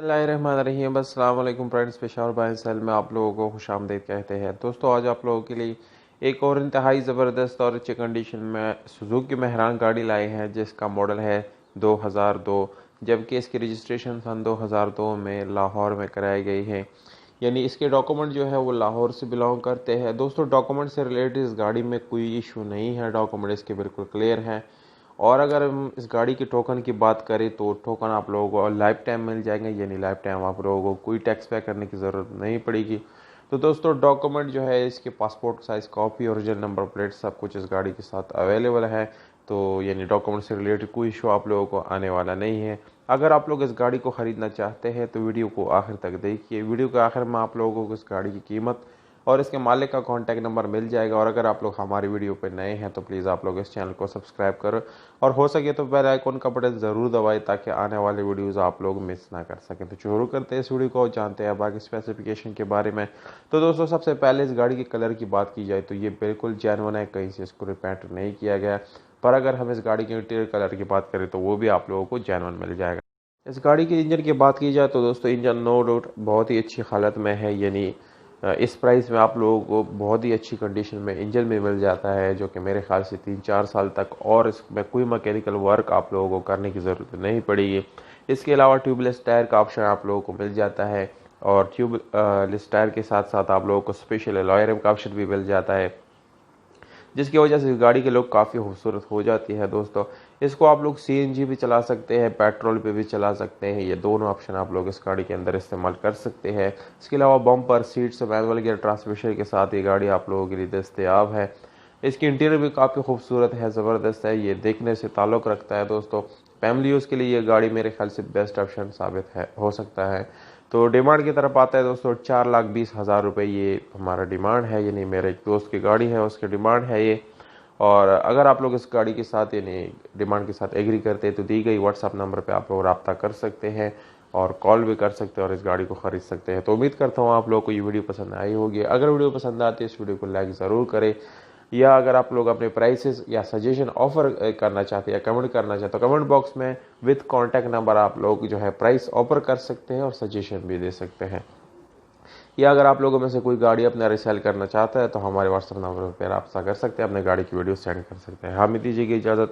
बिस्मिल्लाहिर्रहमानिर्रहीम। अस्सलाम वालेकुम फ्रेंड्स, पेशावर बाय सेल में आप लोगों को खुशामदीद कहते हैं। दोस्तों, आज आप लोगों के लिए एक और इंतहाई ज़बरदस्त और अच्छी कंडीशन में सुजुकी मेहरान गाड़ी लाए हैं, जिसका मॉडल है 2002, जबकि इसकी रजिस्ट्रेशन सन 2002 में लाहौर में कराई गई है। यानी इसके डॉक्यूमेंट जो है वो लाहौर से बिलोंग करते हैं। दोस्तों, डॉक्यूमेंट से रिलेटेड इस गाड़ी में कोई इशू नहीं है, डॉक्यूमेंट इसके बिल्कुल क्लियर हैं। और अगर हम इस गाड़ी के टोकन की बात करें तो टोकन आप लोगों को लाइफ टाइम मिल जाएंगे, यानी लाइफ टाइम आप लोगों को कोई टैक्स पे करने की ज़रूरत नहीं पड़ेगी। तो दोस्तों, डॉक्यूमेंट जो है इसके passport size copy, original number plate, सब कुछ इस गाड़ी के साथ अवेलेबल है। तो यानी डॉक्यूमेंट से रिलेटेड कोई इशू आप लोगों को आने वाला नहीं है। अगर आप लोग इस गाड़ी को ख़रीदना चाहते हैं तो वीडियो को आखिर तक देखिए। वीडियो के आखिर में आप लोगों को इस गाड़ी की कीमत और इसके मालिक का कॉन्टैक्ट नंबर मिल जाएगा। और अगर आप लोग हमारी वीडियो पर नए हैं तो प्लीज़ आप लोग इस चैनल को सब्सक्राइब करो और हो सके तो बेल आइकन का बटन ज़रूर दबाएं, ताकि आने वाले वीडियोस आप लोग मिस ना कर सकें। तो शुरू करते हैं इस वीडियो को, जानते हैं बाकी स्पेसिफिकेशन के बारे में। तो दोस्तों, सबसे पहले इस गाड़ी के कलर की बात की जाए तो ये बिल्कुल जेन्युइन है, कहीं से इसको रिपेंट नहीं किया गया। पर अगर हम इस गाड़ी के इंटीरियर कलर की बात करें तो वो भी आप लोगों को जेन्युइन मिल जाएगा। इस गाड़ी के इंजन की बात की जाए तो दोस्तों, इंजन नो डाउट बहुत ही अच्छी हालत में है। यानी इस प्राइस में आप लोगों को बहुत ही अच्छी कंडीशन में इंजन में मिल जाता है, जो कि मेरे ख्याल से 3-4 साल तक और इसमें कोई मैकेनिकल वर्क आप लोगों को करने की ज़रूरत नहीं पड़ेगी। इसके अलावा ट्यूबलेस टायर का ऑप्शन आप लोगों को मिल जाता है और ट्यूबलेस टायर के साथ साथ आप लोगों को स्पेशल अलॉय रिम का ऑप्शन भी मिल जाता है, जिसकी वजह से गाड़ी के लुक काफ़ी खूबसूरत हो जाती है। दोस्तों, इसको आप लोग सीएनजी भी चला सकते हैं, पेट्रोल पे भी चला सकते हैं। ये दोनों ऑप्शन आप लोग इस गाड़ी के अंदर इस्तेमाल कर सकते हैं। इसके अलावा bumper seats, manual gear transmission के साथ ये गाड़ी आप लोगों के लिए दस्तयाब है। इसकी इंटीरियर भी काफ़ी खूबसूरत है, ज़बरदस्त है, ये देखने से ताल्लुक़ रखता है। दोस्तों, फैमिली यूज़ के लिए ये गाड़ी मेरे ख्याल से बेस्ट ऑप्शन साबित है हो सकता है। तो डिमांड की तरफ आता है दोस्तों, 4,20,000 रुपये ये हमारा डिमांड है। यानी मेरे एक दोस्त की गाड़ी है, उसकी डिमांड है ये। और अगर आप लोग इस गाड़ी के साथ यानी डिमांड के साथ एग्री करते हैं तो दी गई व्हाट्सअप नंबर पे आप लोग रब्ता कर सकते हैं और कॉल भी कर सकते हैं और इस गाड़ी को ख़रीद सकते हैं। तो उम्मीद करता हूँ आप लोगों को ये वीडियो पसंद आई होगी। अगर वीडियो पसंद आती है इस वीडियो को लाइक ज़रूर करें, या अगर आप लोग अपने प्राइसेस या सजेशन ऑफर करना चाहते हैं या कमेंट करना चाहते हो, कमेंट बॉक्स में विद कॉन्टैक्ट नंबर आप लोग जो है प्राइस ऑफर कर सकते हैं और सजेशन भी दे सकते हैं। या अगर आप लोगों में से कोई गाड़ी अपना रिसेल करना चाहता है तो हमारे व्हाट्सएप नंबर पर रब्ता कर सकते हैं, अपने गाड़ी की वीडियो सेंड कर सकते हैं। हमें दीजिएगी इजाज़त।